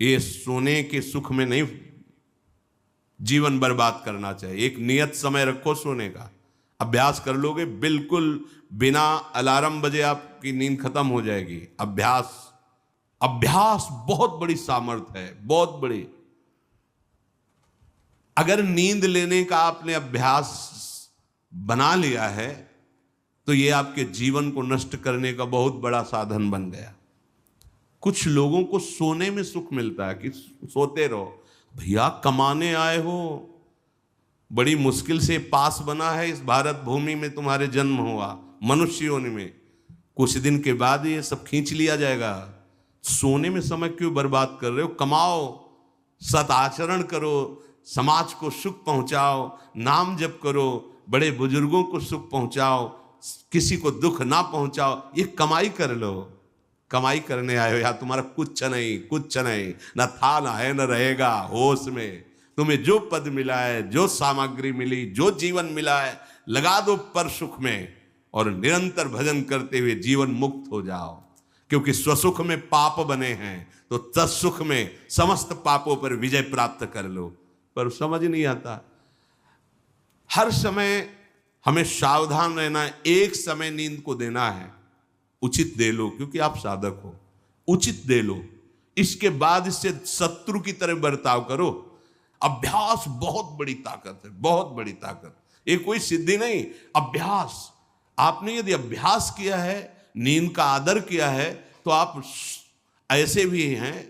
ये सोने के सुख में नहीं जीवन बर्बाद करना चाहिए। एक नियत समय रखो सोने का, अभ्यास कर लोगे, बिल्कुल बिना अलार्म बजे आपकी नींद खत्म हो जाएगी। अभ्यास, अभ्यास बहुत बड़ी सामर्थ्य है, बहुत बड़ी। अगर नींद लेने का आपने अभ्यास बना लिया है तो ये आपके जीवन को नष्ट करने का बहुत बड़ा साधन बन गया। कुछ लोगों को सोने में सुख मिलता है कि सोते रहो। भैया कमाने आए हो, बड़ी मुश्किल से पास बना है इस भारत भूमि में तुम्हारे जन्म हुआ, मनुष्य योनि में, कुछ दिन के बाद ये सब खींच लिया जाएगा। सोने में समय क्यों बर्बाद कर रहे हो? कमाओ, सदाचरण करो, समाज को सुख पहुंचाओ, नाम जप करो, बड़े बुजुर्गों को सुख पहुंचाओ, किसी को दुख ना पहुंचाओ। ये कमाई कर लो। कमाई करने आए हो यार, तुम्हारा कुछ नहीं, कुछ नहीं, न था न है न रहेगा। होश में तुम्हें जो पद मिला है, जो सामग्री मिली, जो जीवन मिला है, लगा दो पर सुख में और निरंतर भजन करते हुए जीवन मुक्त हो जाओ। क्योंकि स्वसुख में पाप बने हैं तो तत्सुख में समस्त पापों पर विजय प्राप्त कर लो। पर समझ नहीं आता। हर समय हमें सावधान रहना है। एक समय नींद को देना है, उचित दे लो, क्योंकि आप साधक हो, उचित दे लो। इसके बाद इससे शत्रु की तरह बर्ताव करो। अभ्यास बहुत बड़ी ताकत है, बहुत बड़ी ताकत। ये कोई सिद्धि नहीं, अभ्यास। आपने यदि अभ्यास किया है, नींद का आदर किया है, तो आप ऐसे भी हैं।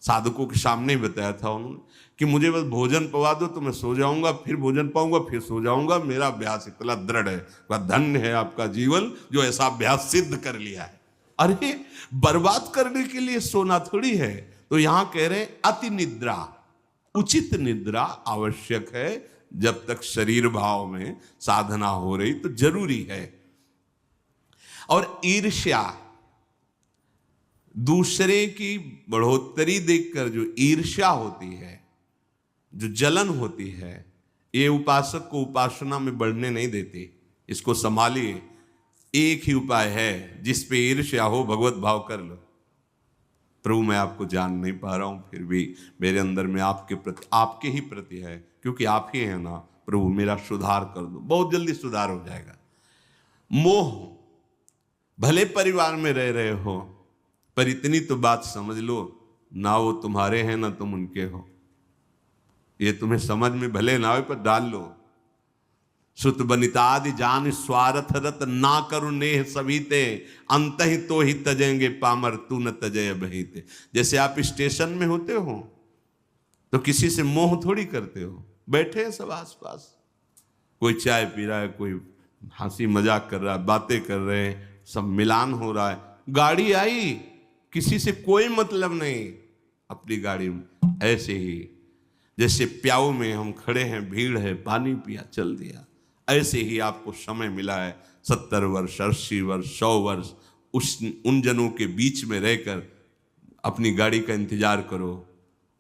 साधकों के सामने बताया था उन्होंने कि मुझे बस भोजन पवा दो तो मैं सो जाऊंगा, फिर भोजन पाऊंगा, फिर सो जाऊंगा। मेरा अभ्यास इतना दृढ़ है। वह धन्य है आपका जीवन जो ऐसा अभ्यास सिद्ध कर लिया है। अरे बर्बाद करने के लिए सोना थोड़ी है। तो यहां कह रहे हैं अति निद्रा, उचित निद्रा आवश्यक है। जब तक शरीर भाव में साधना हो रही तो जरूरी है। और ईर्ष्या, दूसरे की बढ़ोतरी देखकर जो ईर्ष्या होती है, जो जलन होती है, ये उपासक को उपासना में बढ़ने नहीं देती। इसको संभालिए। एक ही उपाय है, जिस पे ईर्ष्या हो भगवत भाव कर लो। प्रभु मैं आपको जान नहीं पा रहा हूं, फिर भी मेरे अंदर में आपके प्रति, आपके ही प्रति है, क्योंकि आप ही हैं ना। प्रभु मेरा सुधार कर दो, बहुत जल्दी सुधार हो जाएगा। मोह, भले परिवार में रह रहे हो, पर इतनी तो बात समझ लो, ना वो तुम्हारे हैं ना तुम उनके हो। ये तुम्हें समझ में भले ना हो, पर डाल लो। सुत बनितादि जान स्वार्थ रत, ना करू नेह सभीते, अंत ही तो ही तजेंगे पामर, तू न तजय बहीते। जैसे आप स्टेशन में होते हो तो किसी से मोह थोड़ी करते हो। बैठे हैं सब आसपास, कोई चाय पी रहा है, कोई हंसी मजाक कर रहा है, बातें कर रहे हैं, सब मिलान हो रहा है। गाड़ी आई, किसी से कोई मतलब नहीं, अपनी गाड़ी में। ऐसे ही जैसे प्याऊ में हम खड़े हैं, भीड़ है, पानी पिया, चल दिया। ऐसे ही आपको समय मिला है 70 वर्ष, 80 वर्ष, 100 वर्ष, उन जनों के बीच में रहकर अपनी गाड़ी का इंतजार करो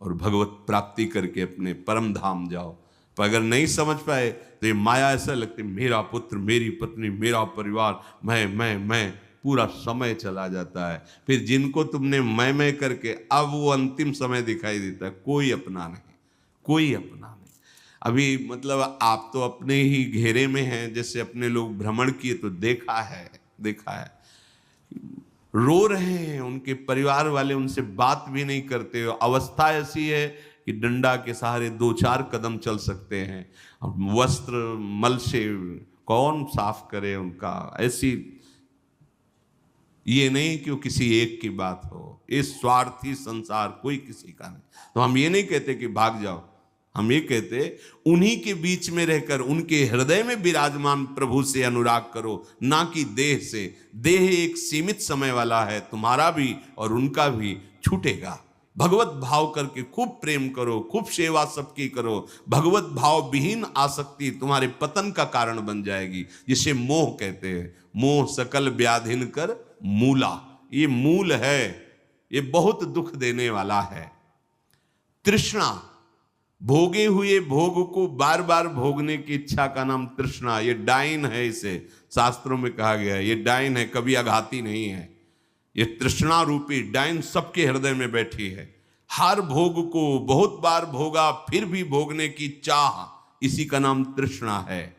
और भगवत प्राप्ति करके अपने परम धाम जाओ। पर अगर नहीं समझ पाए तो ये माया ऐसा लगती, मेरा पुत्र, मेरी पत्नी, मेरा परिवार, मैं, पूरा समय चला जाता है। फिर जिनको तुमने मैं करके, अब वो अंतिम समय दिखाई देता है। कोई अपना नहीं, कोई अपना नहीं। अभी मतलब आप तो अपने ही घेरे में हैं। जैसे अपने लोग भ्रमण किए तो देखा है, रो रहे हैं, उनके परिवार वाले उनसे बात भी नहीं करते। अवस्था ऐसी है कि डंडा के सहारे 2-4 कदम चल सकते हैं। वस्त्र मल से कौन साफ करे उनका। ऐसी, ये नहीं कि वो किसी एक की बात हो, इस स्वार्थी संसार कोई किसी का नहीं। तो हम ये नहीं कहते कि भाग जाओ, हम ये कहते उन्हीं के बीच में रहकर उनके हृदय में विराजमान प्रभु से अनुराग करो, ना कि देह से। देह एक सीमित समय वाला है, तुम्हारा भी और उनका भी छूटेगा। भगवत भाव करके खूब प्रेम करो, खूब सेवा सबकी करो। भगवत भाव विहीन आसक्ति तुम्हारे पतन का कारण बन जाएगी, जिसे मोह कहते हैं। मोह सकल व्याधिन कर मूला, ये मूल है, ये बहुत दुख देने वाला है। तृष्णा, भोगे हुए भोग को बार बार भोगने की इच्छा का नाम तृष्णा। ये डाइन है, इसे शास्त्रों में कहा गया है, ये डाइन है, कभी आघाती नहीं है। ये तृष्णा रूपी डाइन सबके हृदय में बैठी है। हर भोग को बहुत बार भोगा फिर भी भोगने की चाह, इसी का नाम तृष्णा है।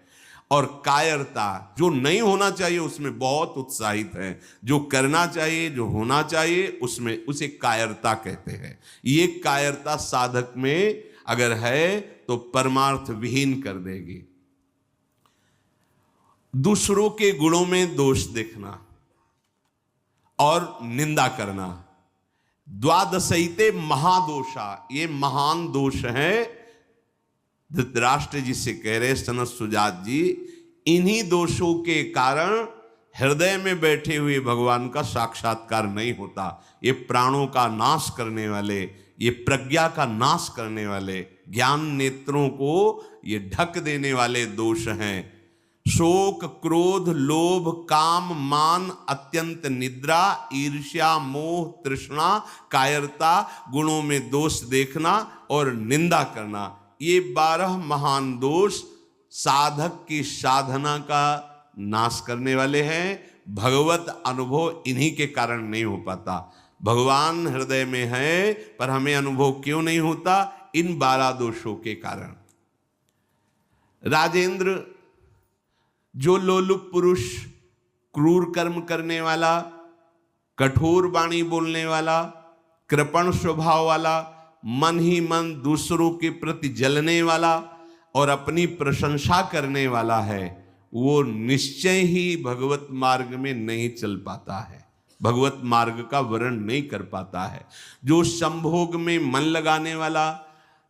और कायरता, जो नहीं होना चाहिए उसमें बहुत उत्साहित है, जो करना चाहिए, जो होना चाहिए उसमें, उसे कायरता कहते हैं। ये कायरता साधक में अगर है तो परमार्थ विहीन कर देगी। दूसरों के गुणों में दोष देखना और निंदा करना, द्वादशैते महादोषा, ये महान दोष है। धृतराष्ट्र जी से कह रहे सनत सुजात जी, इन्हीं दोषों के कारण हृदय में बैठे हुए भगवान का साक्षात्कार नहीं होता। ये प्राणों का नाश करने वाले, ये प्रज्ञा का नाश करने वाले, ज्ञान नेत्रों को ये ढक देने वाले दोष हैं। शोक, क्रोध, लोभ, काम, मान, अत्यंत निद्रा, ईर्ष्या, मोह, तृष्णा, कायरता, गुणों में दोष देखना और निंदा करना, ये 12 महान दोष साधक की साधना का नाश करने वाले हैं। भगवत अनुभव इन्हीं के कारण नहीं हो पाता। भगवान हृदय में है पर हमें अनुभव क्यों नहीं होता? इन 12 दोषों के कारण। राजेंद्र, जो लोलुप पुरुष, क्रूर कर्म करने वाला, कठोर वाणी बोलने वाला, कृपण स्वभाव वाला, मन ही मन दूसरों के प्रति जलने वाला और अपनी प्रशंसा करने वाला है, वो निश्चय ही भगवत मार्ग में नहीं चल पाता है, भगवत मार्ग का वर्ण नहीं कर पाता है। जो संभोग में मन लगाने वाला,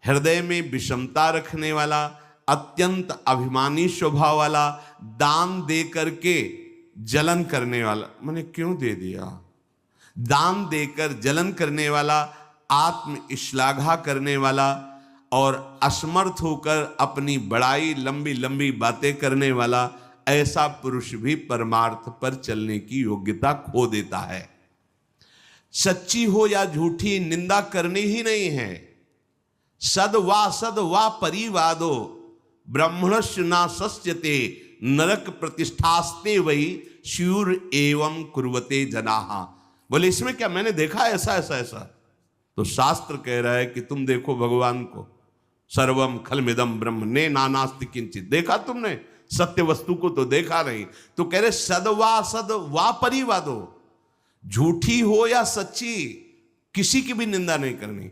हृदय में विषमता रखने वाला, अत्यंत अभिमानी स्वभाव वाला, दान दे करके जलन करने वाला, मैंने क्यों दे दिया, दान देकर जलन करने वाला, आत्म श्लाघा करने वाला और असमर्थ होकर अपनी बड़ाई, लंबी लंबी बातें करने वाला, ऐसा पुरुष भी परमार्थ पर चलने की योग्यता खो देता है। सच्ची हो या झूठी, निंदा करनी ही नहीं है। सद वा परिवादो ब्रह्मणस्य ना सस्यते नरक प्रतिष्ठास्ते वही श्यूर एवं कुर्वते जनाहा। बोले इसमें क्या, मैंने देखा ऐसा ऐसा ऐसा, तो शास्त्र कह रहा है कि तुम देखो भगवान को, सर्वम खलमिदम ब्रह्म ने नानास्ति किंचित, देखा तुमने? सत्य वस्तु को तो देखा नहीं। तो कह रहे सद वा परिवादो, झूठी हो या सच्ची, किसी की भी निंदा नहीं करनी।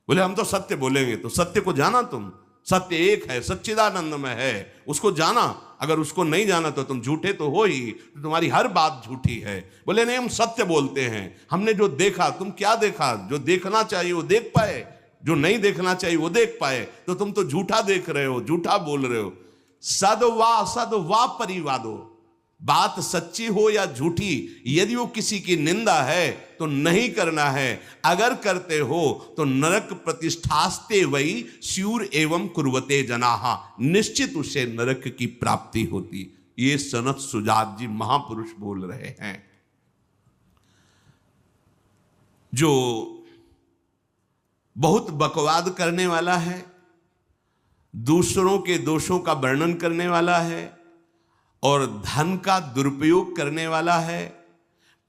बोले हम तो सत्य बोलेंगे, तो सत्य को जाना तुम, सत्य एक है, सच्चिदानंद में है, उसको जाना। अगर उसको नहीं जाना तो तुम झूठे तो हो ही, तो तुम्हारी हर बात झूठी है। बोले नहीं, हम सत्य बोलते हैं, हमने जो देखा। तुम क्या देखा? जो देखना चाहिए वो देख पाए, जो नहीं देखना चाहिए वो देख पाए, तो तुम तो झूठा देख रहे हो, झूठा बोल रहे हो। सद वा परिवादो, बात सच्ची हो या झूठी, यदि वो किसी की निंदा है तो नहीं करना है। अगर करते हो तो नरक प्रतिष्ठास्ते वही स्यूर एवं कुर्वते जनाहा, निश्चित उसे नरक की प्राप्ति होती। ये सनत सुजात जी महापुरुष बोल रहे हैं। जो बहुत बकवाद करने वाला है, दूसरों के दोषों का वर्णन करने वाला है और धन का दुरुपयोग करने वाला है,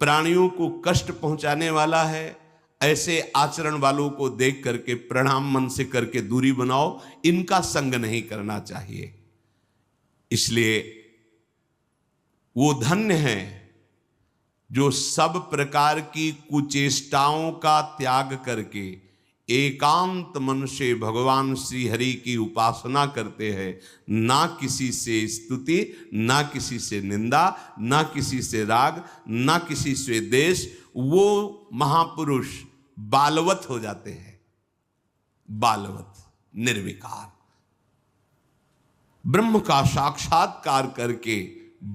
प्राणियों को कष्ट पहुंचाने वाला है, ऐसे आचरण वालों को देख करके प्रणाम मन से करके दूरी बनाओ। इनका संग नहीं करना चाहिए। इसलिए वो धन्य है जो सब प्रकार की कुचेष्टाओं का त्याग करके एकांत मन से भगवान श्री हरि की उपासना करते हैं। ना किसी से स्तुति, ना किसी से निंदा, ना किसी से राग, ना किसी से द्वेष। वो महापुरुष बालवत हो जाते हैं, बालवत, निर्विकार, ब्रह्म का साक्षात्कार करके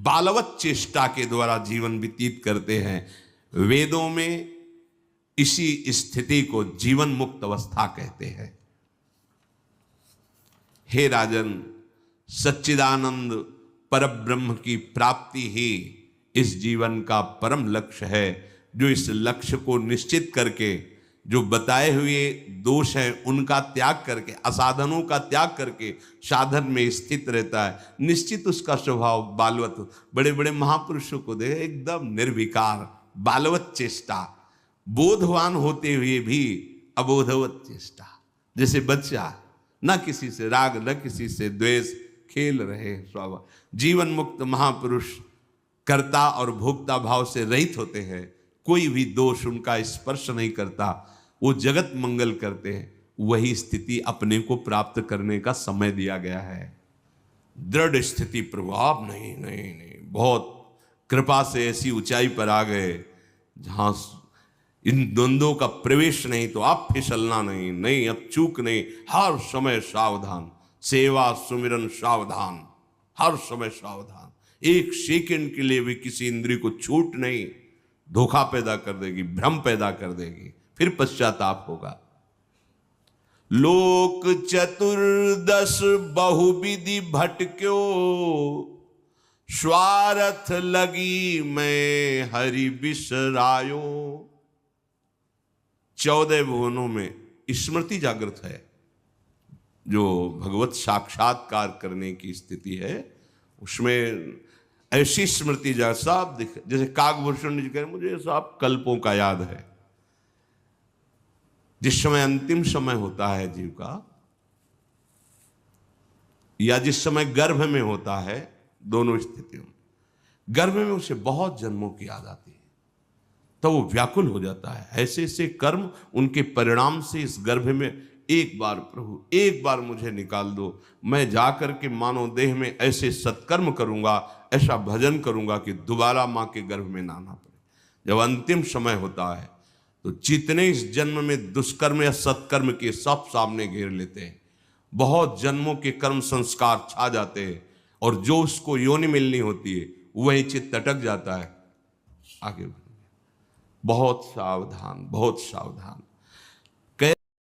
बालवत चेष्टा के द्वारा जीवन व्यतीत करते हैं। वेदों में इसी स्थिति को जीवन मुक्त अवस्था कहते हैं। हे राजन, सच्चिदानंद परब्रह्म की प्राप्ति ही इस जीवन का परम लक्ष्य है। जो इस लक्ष्य को निश्चित करके, जो बताए हुए दोष हैं उनका त्याग करके, असाधनों का त्याग करके साधन में स्थित रहता है, निश्चित उसका स्वभाव बालवत। बड़े बड़े महापुरुषों को देखे एकदम निर्विकार, बालवत चेष्टा, बोधवान होते हुए भी अबोधवत चेष्टा। जैसे बच्चा न किसी से राग न किसी से द्वेष, खेल रहे स्वाभाव। जीवन मुक्त महापुरुष कर्ता और भोक्ता भाव से रहित होते हैं, कोई भी दोष उनका स्पर्श नहीं करता, वो जगत मंगल करते हैं। वही स्थिति अपने को प्राप्त करने का समय दिया गया है। दृढ़ स्थिति प्रभाव नहीं नहीं नहीं, बहुत कृपा से ऐसी ऊंचाई पर आ गए जहां इन द्वंद्वों का प्रवेश नहीं, तो आप फिसलना नहीं, नहीं अब चूक नहीं, हर समय सावधान, सेवा सुमिरन सावधान, हर समय सावधान। एक सेकंड के लिए भी किसी इंद्रिय को छूट नहीं, धोखा पैदा कर देगी, भ्रम पैदा कर देगी, फिर पश्चाताप होगा। लोक चतुर्दश बहुविधि भटक्यो, स्वार्थ लगी मैं हरि बिसरायो। 14 भुवनों में स्मृति जागृत है, जो भगवत साक्षात्कार करने की स्थिति है, उसमें ऐसी स्मृति साहब जैसे काकभूषण जी कह रहे, मुझे साहब कल्पों का याद है। जिस समय अंतिम समय होता है जीव का, या जिस समय गर्भ में होता है, दोनों स्थितियों में, गर्भ में उसे बहुत जन्मों की याद आती है, तो वो व्याकुल हो जाता है। ऐसे ऐसे कर्म उनके परिणाम से इस गर्भ में, एक बार प्रभु एक बार मुझे निकाल दो, मैं जाकर के मानव देह में ऐसे सत्कर्म करूंगा, ऐसा भजन करूंगा कि दोबारा मां के गर्भ में ना आना पड़े। जब अंतिम समय होता है तो जितने इस जन्म में दुष्कर्म या सत्कर्म के सब सामने घेर लेते हैं, बहुत जन्मों के कर्म संस्कार छा जाते हैं, और जो उसको योनि मिलनी होती है वही चित्त अटक जाता है। आगे बहुत सावधान, बहुत सावधान।